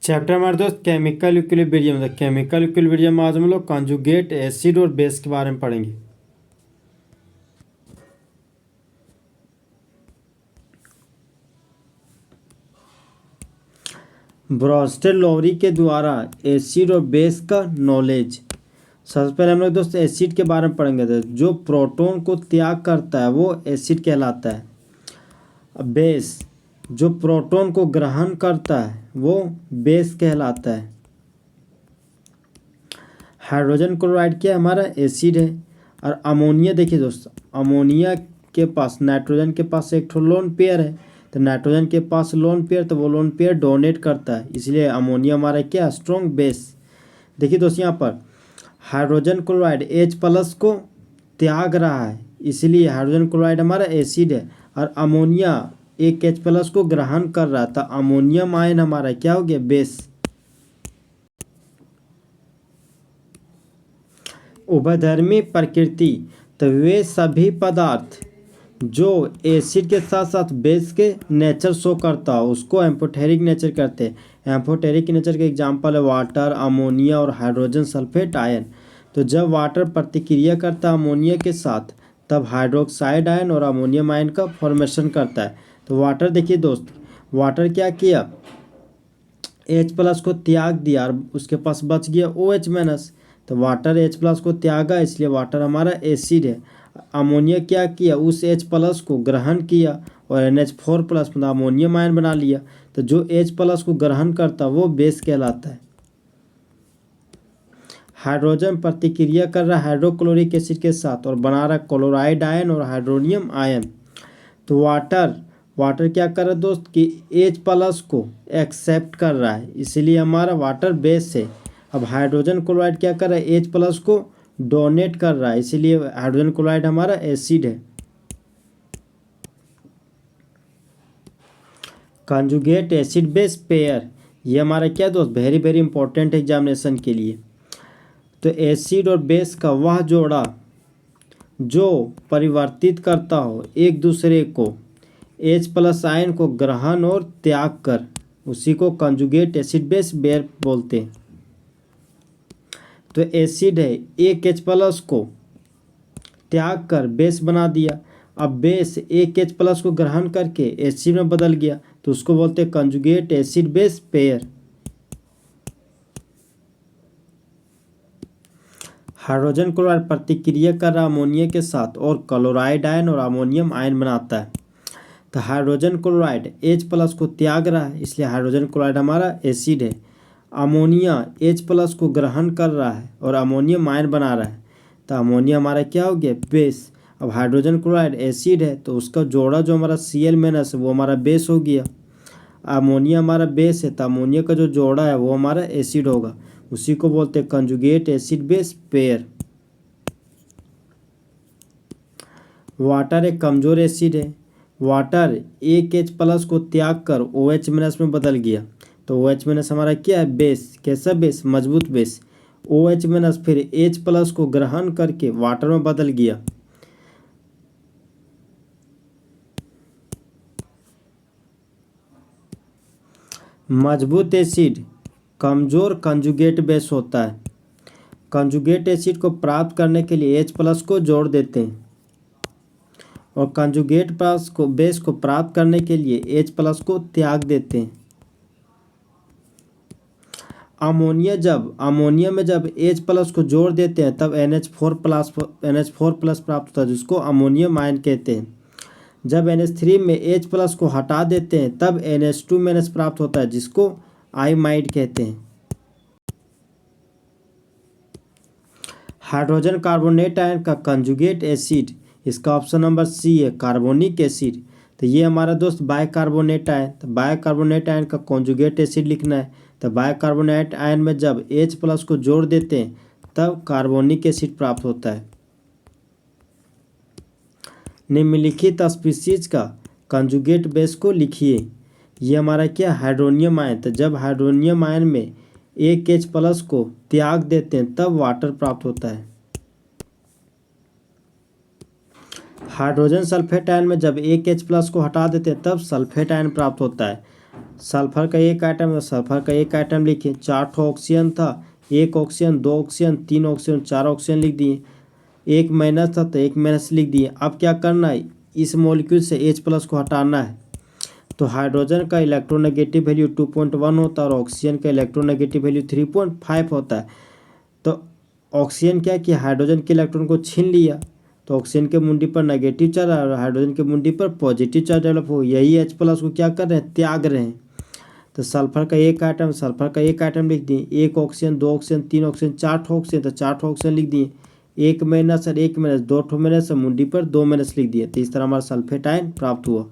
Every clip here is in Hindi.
चैप्टर हमारे दोस्त केमिकल इक्विलिब्रियम। केमिकल इक्विलिब्रियम में आज हम लोग कॉन्जुगेट एसिड और बेस के बारे में पढ़ेंगे। ब्रोस्टेड-लोरी के द्वारा एसिड और बेस का नॉलेज। सबसे पहले हम लोग दोस्त एसिड के बारे में पढ़ेंगे। जो प्रोटॉन को त्याग करता है वो एसिड कहलाता है। बेस जो प्रोटॉन को ग्रहण करता है वो बेस कहलाता है। हाइड्रोजन क्लोराइड क्या हमारा एसिड है। और अमोनिया देखिए दोस्त, अमोनिया के पास नाइट्रोजन के पास एक ठो लोन पेयर है, तो नाइट्रोजन के पास लोन पेयर, तो वो लोन पेयर डोनेट करता है, इसलिए अमोनिया हमारा क्या स्ट्रॉन्ग बेस। देखिए दोस्त यहाँ पर हाइड्रोजन क्लोराइड H+ को त्याग रहा है, इसलिए हाइड्रोजन क्लोराइड हमारा एसिड है। और अमोनिया एक H+ को ग्रहण कर रहा था, अमोनियम आयन हमारा क्या हो गया बेस। उभयधर्मी प्रकृति, तो वे सभी पदार्थ जो एसिड के साथ साथ बेस के नेचर शो करता हो उसको एम्फोटेरिक नेचर कहते हैं। एम्फोटेरिक नेचर के एग्जांपल है वाटर, अमोनिया और हाइड्रोजन सल्फेट आयन। तो जब वाटर प्रतिक्रिया करता है अमोनिया के साथ तब हाइड्रोक्साइड आयन और अमोनियम आयन का फॉर्मेशन करता है। तो वाटर देखिए दोस्त, वाटर क्या किया, H+ को त्याग दिया और उसके पास बच गया OH-। तो वाटर H+ को त्यागा, इसलिए वाटर हमारा एसिड है। अमोनिया क्या किया, उस H+ को ग्रहण किया और NH4+ मतलब अमोनियम आयन बना लिया। तो जो H+ को ग्रहण करता वो बेस कहलाता है। हाइड्रोजन प्रतिक्रिया कर रहा है हाइड्रोक्लोरिक एसिड के साथ और बना रहा क्लोराइड आयन और हाइड्रोनियम आयन। तो वाटर क्या कर रहा है दोस्त कि H+ को एक्सेप्ट कर रहा है, इसलिए हमारा वाटर बेस है। अब हाइड्रोजन क्लोराइड क्या कर रहा है, H+ को डोनेट कर रहा है, इसीलिए हाइड्रोजन क्लोराइड हमारा एसिड है। कंजुगेट एसिड बेस पेयर, ये हमारा क्या दोस्त वेरी वेरी इंपॉर्टेंट है एग्जामिनेशन के लिए। तो एसिड और बेस का वह जोड़ा जो परिवर्तित करता हो एक दूसरे को H+ आयन को ग्रहण और त्याग कर, उसी को कंजुगेट एसिड बेस पेयर बोलते हैं। तो एसिड है एक H+ को त्याग कर बेस बना दिया, अब बेस एक H+ को ग्रहण करके एसिड में बदल गया, तो उसको बोलते हैं conjugate acid base pair. Hydrogen chloride प्रतिक्रिया कर रहा अमोनिया के साथ और क्लोराइड आयन और अमोनियम आयन बनाता है। तो हाइड्रोजन क्लोराइड H+ को त्याग रहा है, इसलिए हाइड्रोजन क्लोराइड हमारा एसिड है। अमोनिया H+ को ग्रहण कर रहा है और अमोनियम आयन बना रहा है, तो अमोनिया हमारा क्या हो गया बेस। अब हाइड्रोजन क्लोराइड एसिड है तो उसका जोड़ा जो हमारा Cl- वो हमारा बेस हो गया। अमोनिया हमारा बेस है तो अमोनिया का जो जोड़ा है वो हमारा एसिड होगा, उसी को बोलते हैं conjugate acid base pair. Water एक कमज़ोर एसिड है, वाटर एक H+ को त्याग कर OH- में बदल गया, तो OH- हमारा क्या है बेस। कैसा बेस, मजबूत बेस। OH- फिर H+ को ग्रहण करके वाटर में बदल गया, मजबूत एसिड कमज़ोर कंजुगेट बेस होता है। कंजुगेट एसिड को प्राप्त करने के लिए H+ को जोड़ देते हैं और कंजुगेट बेस को प्राप्त करने के लिए H+ को त्याग देते हैं। अमोनिया में जब H+ को जोड़ देते हैं तब NH4+ प्राप्त होता है, जिसको अमोनियम आयन कहते हैं। जब NH3 में H+ को हटा देते हैं तब NH2- प्राप्त होता है, जिसको आइमाइड कहते हैं। हाइड्रोजन कार्बोनेट आयन का कंजुगेट एसिड, इसका ऑप्शन नंबर C है कार्बोनिक एसिड। तो ये हमारा दोस्त बाइकार्बोनेट आयन, तो बाइकार्बोनेट आयन का कंजुगेट एसिड लिखना है। तो बाइकार्बोनेट आयन में जब H+ को जोड़ देते हैं तब कार्बोनिक एसिड प्राप्त होता है। निम्नलिखित स्पीशीज का कंजुगेट बेस को लिखिए। ये हमारा क्या हाइड्रोनियम आयन, तो जब हाइड्रोनियम आयन में एक H+ को त्याग देते हैं तब वाटर प्राप्त होता है। हाइड्रोजन सल्फेट आयन में जब एक H+ को हटा देते हैं तब सल्फेट आयन प्राप्त होता है। सल्फर का एक आइटम है, सल्फर का एक आइटम लिखिए। 4 ठो ऑक्सीजन था, 1 ऑक्सीजन, 2 ऑक्सीजन, 3 ऑक्सीजन, 4 ऑक्सीजन लिख दिए। 1 माइनस था तो 1 माइनस लिख दिए। अब क्या करना है, इस मॉलिक्यूल से H+ को हटाना है। तो हाइड्रोजन का इलेक्ट्रोनेगेटिव वैल्यू 2.1 होता है और ऑक्सीजन का इलेक्ट्रोनेगेटिव वैल्यू 3.5 होता है। तो ऑक्सीजन क्या किया, हाइड्रोजन के इलेक्ट्रॉन को छीन लिया, तो ऑक्सीजन के मुंडी पर नेगेटिव चार्ज और हाइड्रोजन के मुंडी पर पॉजिटिव चार्ज डेवलप हो, यही H+ को क्या कर रहे हैं, त्याग रहे हैं। तो सल्फर का एक आइटम, सल्फर का एक आइटम लिख दिए। 1 ऑक्सीजन, 2 ऑक्सीजन, 3 ऑक्सीजन, 4 ठो ऑक्सीजन, तो 4 ठो ऑक्सीजन लिख दिए। 1 माइनस और 1 माइनस, 2 ठो माइनस और मुंडी पर 2 माइनस लिख दिए। तो इस तरह हमारा सल्फेट आयन प्राप्त हुआ।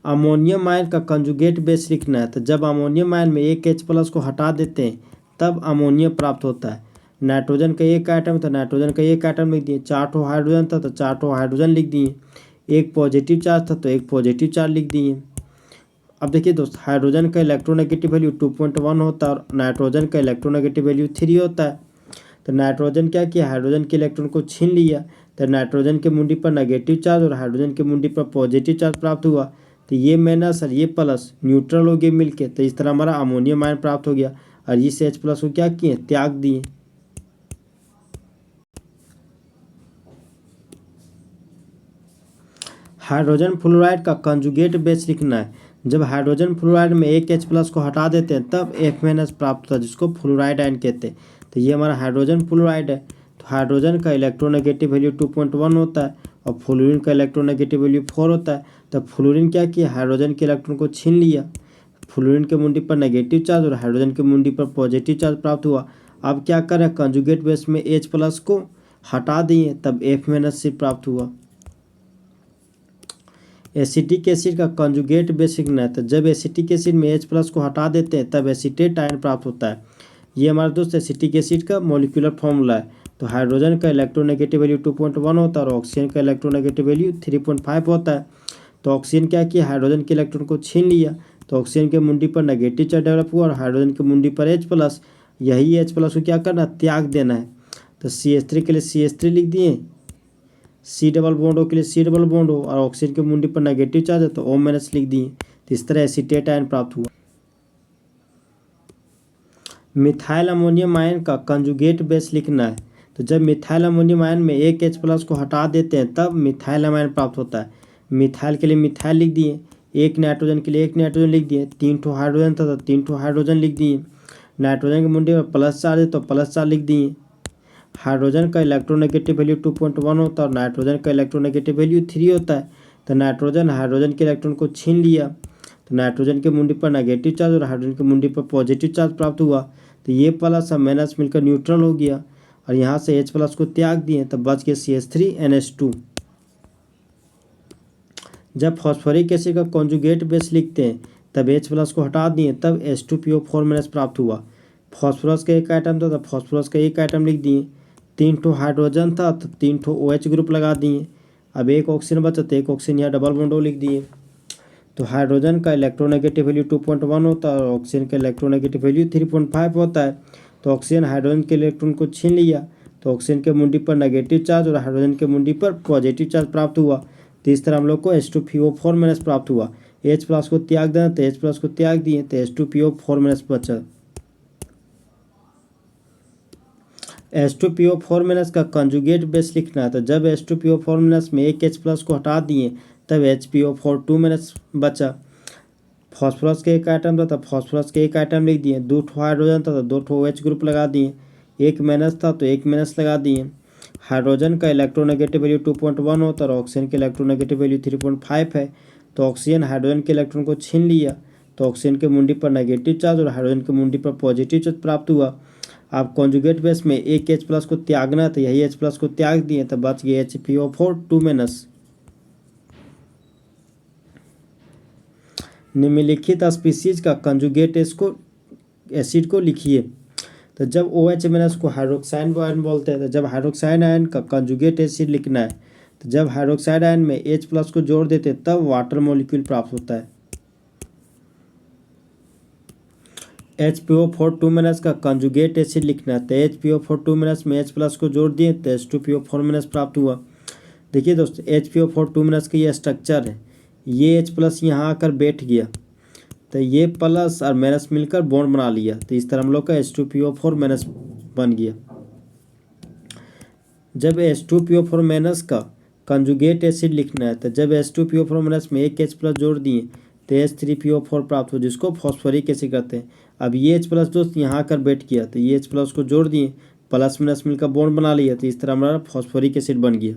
अमोनियम आयन का कंजुगेट बेस लिखना है। तो जब अमोनियम आयन में एक H+ को हटा देते हैं तब अमोनियम प्राप्त होता है। नाइट्रोजन का एक आइटम था, नाइट्रोजन का एक आइटम लिख दिए। 4 ठो हाइड्रोजन था तो 4 ठो हाइड्रोजन लिख दिए। 1 पॉजिटिव चार्ज था तो 1 पॉजिटिव चार्ज लिख दिए। अब देखिए दोस्त, हाइड्रोजन का इलेक्ट्रोनेगेटिव वैल्यू 2.1 होता है और नाइट्रोजन का इलेक्ट्रोनेगेटिव वैल्यू 3 होता है। तो नाइट्रोजन क्या किया, हाइड्रोजन के इलेक्ट्रॉन को छीन लिया, तो नाइट्रोजन के मुंडी पर नेगेटिव चार्ज और हाइड्रोजन के मुंडी पर पॉजिटिव चार्ज प्राप्त हुआ। तो ये माइनस और ये प्लस न्यूट्रल हो गए मिलके। तो इस तरह हमारा अमोनियम आयन प्राप्त हो गया और इस H+ को क्या किए, त्याग दिए। हाइड्रोजन फ्लोराइड का कंजुगेट बेस लिखना है। जब हाइड्रोजन फ्लोराइड में एक H+ को हटा देते हैं तब F- प्राप्त होता है, जिसको फ्लोराइड आयन कहते हैं। तो ये हमारा हाइड्रोजन फ्लोराइड है। तो हाइड्रोजन का इलेक्ट्रोनेगेटिव वैल्यू 2.1 होता है और फ्लोरीन का इलेक्ट्रोनेगेटिव वैल्यू 4 होता है। तब फ्लोरीन क्या किया, हाइड्रोजन के इलेक्ट्रॉन को छीन लिया, फ्लोरीन के मुंडी पर नेगेटिव चार्ज और हाइड्रोजन के मुंडी पर पॉजिटिव चार्ज प्राप्त हुआ। अब क्या करें, कंजुगेट बेस में H+ को हटा दिए, तब F- प्राप्त हुआ। एसिटिक एसिड का कंजुगेट बेस लिखना है। तो जब एसिटिक एसिड में H+ को हटा देते हैं तब एसीटेट आयन प्राप्त होता है। ये हमारा दोस्त एसिटिक एसिड का मॉलिक्यूलर फॉर्मूला है। तो हाइड्रोजन का इलेक्ट्रोनेगेटिव वैल्यू 2.1 होता है और ऑक्सीजन का इलेक्ट्रोनेगेटिव वैल्यू 3.5 होता है। तो ऑक्सीजन क्या किया, हाइड्रोजन के इलेक्ट्रॉन को छीन लिया, तो ऑक्सीजन के मुंडी पर नेगेटिव चार्ज डेवलप हुआ और हाइड्रोजन के मुंडी पर H+। यही H+ को क्या करना, त्याग देना है। तो CH3 के लिए CH3 लिख दिए, C डबल बॉन्ड हो के लिए C डबल बॉन्ड हो और ऑक्सीजन के मुंडी पर नेगेटिव चार्ज है तो O- लिख दिए। तो इस तरह एसीटेट आयन प्राप्त हुआ। मिथाइल अमोनियम आयन का कंजुगेट बेस लिखना है। तो जब मिथाइल अमोनियम आयन में एक H+ को हटा देते हैं तब मिथाइल आयन प्राप्त होता है। मिथाइल के लिए मिथाइल लिख दिए, 1 नाइट्रोजन के लिए 1 नाइट्रोजन लिख दिए। 3 ठो हाइड्रोजन था तो 3 ठो हाइड्रोजन लिख दिए। नाइट्रोजन के मुंडे पर प्लस चार्ज है तो प्लस चार्ज लिख दिए। हाइड्रोजन का इलेक्ट्रोनेगेटिव वैल्यू 2.1 होता है और नाइट्रोजन का इलेक्ट्रोनेगेटिव वैल्यू 3 होता है। तो नाइट्रोजन हाइड्रोजन के इलेक्ट्रॉन को छीन लिया, तो नाइट्रोजन के मुंडी पर नेगेटिव चार्ज और हाइड्रोजन के मुंडी पर पॉजिटिव चार्ज प्राप्त हुआ। तो ये प्लस और माइनस मिलकर न्यूट्रल हो गया और यहाँ से H+ को त्याग दिए, तब बच गया CH3NH2। जब फॉस्फोरिक एसिड का कॉन्जुगेट बेस लिखते हैं तब H+ को हटा दिए, तब H2PO4- प्राप्त हुआ। फॉस्फोरस का एक आइटम था तो फॉस्फोरस का एक आइटम लिख दिए। 3 ठो हाइड्रोजन था तो 3 ठो OH ग्रुप लगा दिए। अब 1 ऑक्सीजन बचा तो 1 ऑक्सीजन यहाँ डबल बॉन्ड लिख दिए। तो हाइड्रोजन का इलेक्ट्रोनेगेटिव वैल्यू 2.1 होता है और ऑक्सीजन का इलेक्ट्रोनेगेटिव वैल्यू 3.5 होता है। तो ऑक्सीजन हाइड्रोजन के इलेक्ट्रॉन को छीन लिया, तो ऑक्सीजन के मुंडी पर नेगेटिव चार्ज और हाइड्रोजन के मुंडी पर पॉजिटिव चार्ज प्राप्त हुआ। तो इस तरह हम लोग को H2PO4- प्राप्त हुआ। H+ को त्याग देना तो H+ को त्याग दिए तो H2PO4- बचा। H2PO4- का कंजुगेट बेस लिखना है। तो जब H2PO4- में एक H+ को हटा दिए तब HPO4 बचा। फॉस्फोरस के एक आइटम था तब फॉस्फोरस के एक आइटम लिख दिए। 2 ठो हाइड्रोजन था तो 2 ठो OH ग्रुप लगा दिए। 1 माइनस था तो 1 माइनस लगा दिए। हाइड्रोजन का इलेक्ट्रोनेगेटिव वैल्यू 2.1 होता है और ऑक्सीजन के इलेक्ट्रोनेगेटिव वैल्यू 3.5 है। तो ऑक्सीजन हाइड्रोजन के इलेक्ट्रॉन को छीन लिया, तो ऑक्सीजन के मुंडी पर नेगेटिव चार्ज और हाइड्रोजन के मुंडी पर पॉजिटिव चार्ज प्राप्त हुआ। अब कॉन्जुगेट बेस में एक H+ को त्यागना, तो यही H+ को त्याग दिए, तो बच गए HPO4 निम्नलिखित स्पीसीज का कंजुगेट एसिड को लिखिए। तो जब OH- को हाइड्रोक्साइड आयन बोलते हैं, तो जब हाइड्रोक्साइड आयन का कंजुगेट एसिड लिखना है, तो जब हाइड्रोक्साइड आयन में H+ को जोड़ देते हैं तब वाटर मॉलिक्यूल प्राप्त होता है। HPO4 का कंजुगेट एसिड लिखना है। तो HPO4 में H+ को जोड़ दिए तो H2PO4- प्राप्त हुआ। देखिए दोस्तों, HPO4 का ये स्ट्रक्चर है, ये H प्लस यहाँ आकर बैठ गया, तो ये प्लस और माइनस मिलकर बॉन्ड बना लिया, तो इस तरह हम लोग का H2PO4 माइनस बन गया। जब H2PO4 माइनस का कंजुगेट एसिड लिखना है, तो जब H2PO4 माइनस में एक H प्लस जोड़ दिए तो H3PO4 प्राप्त हो, जिसको फॉस्फोरिक एसिड कहते हैं। अब ये H प्लस दोस्त यहाँ आकर बैठ गया, तो ये H प्लस को जोड़ दिए, प्लस माइनस मिलकर बॉन्ड बना लिया, तो इस तरह हमारा फॉस्फोरिक एसिड बन गया।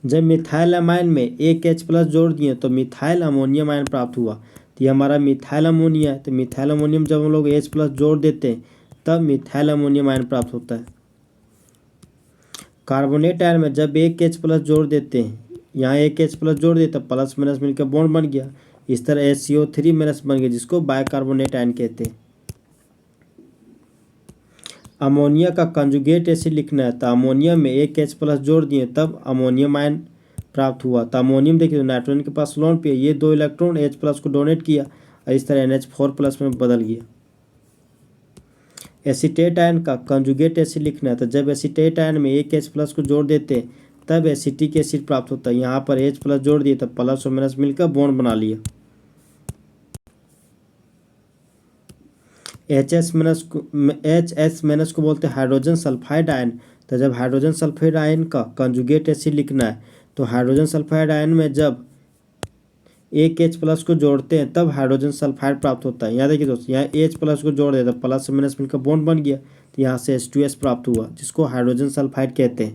जब मिथाइल अमाइन में एक H प्लस जोड़ दिए तो मिथाइल अमोनियम आयन प्राप्त हुआ, तो ये हमारा मिथाइल अमोनिया है। तो मिथाइल अमोनियम जब हम लोग H प्लस जोड़ देते हैं तब मिथाइल अमोनियम आयन प्राप्त होता है। कार्बोनेट आयन में जब एक H प्लस जोड़ देते हैं, यहाँ एक H प्लस जोड़ देते हैं, प्लस माइनस मिलकर बॉन्ड बन गया, इस तरह HCO3 माइनस बन गया, जिसको बाइकार्बोनेट आयन कहते हैं। अमोनिया का कंजुगेट एसिड लिखना है, तो अमोनिया में एक H प्लस जोड़ दिए तब अमोनियम आयन प्राप्त हुआ। तो अमोनियम देखिए, नाइट्रोजन के पास लोन पे ये 2 इलेक्ट्रॉन H प्लस को डोनेट किया और इस तरह NH4 प्लस में बदल गया। एसीटेट आयन का कंजुगेट एसिड लिखना है, तो जब एसीटेट आयन में एक H प्लस को जोड़ देते हैं तब एसिटिक एसिड प्राप्त होता है। यहाँ पर H प्लस जोड़ दिए तब प्लस और माइनस मिलकर बॉन्ड बना लिया। HS माइनस को बोलते हैं हाइड्रोजन सल्फाइड आयन। तो जब हाइड्रोजन सल्फाइड आयन का कंजुगेट एसिड लिखना है, तो हाइड्रोजन सल्फाइड आयन में जब एक H प्लस को जोड़ते हैं तब हाइड्रोजन सल्फाइड प्राप्त होता है। यहाँ देखिए दोस्तों, यहाँ H प्लस को जोड़ देते प्लस से माइनस मिलकर बॉन्ड बन गया, तो यहाँ से H2S प्राप्त हुआ, जिसको हाइड्रोजन सल्फाइड कहते हैं।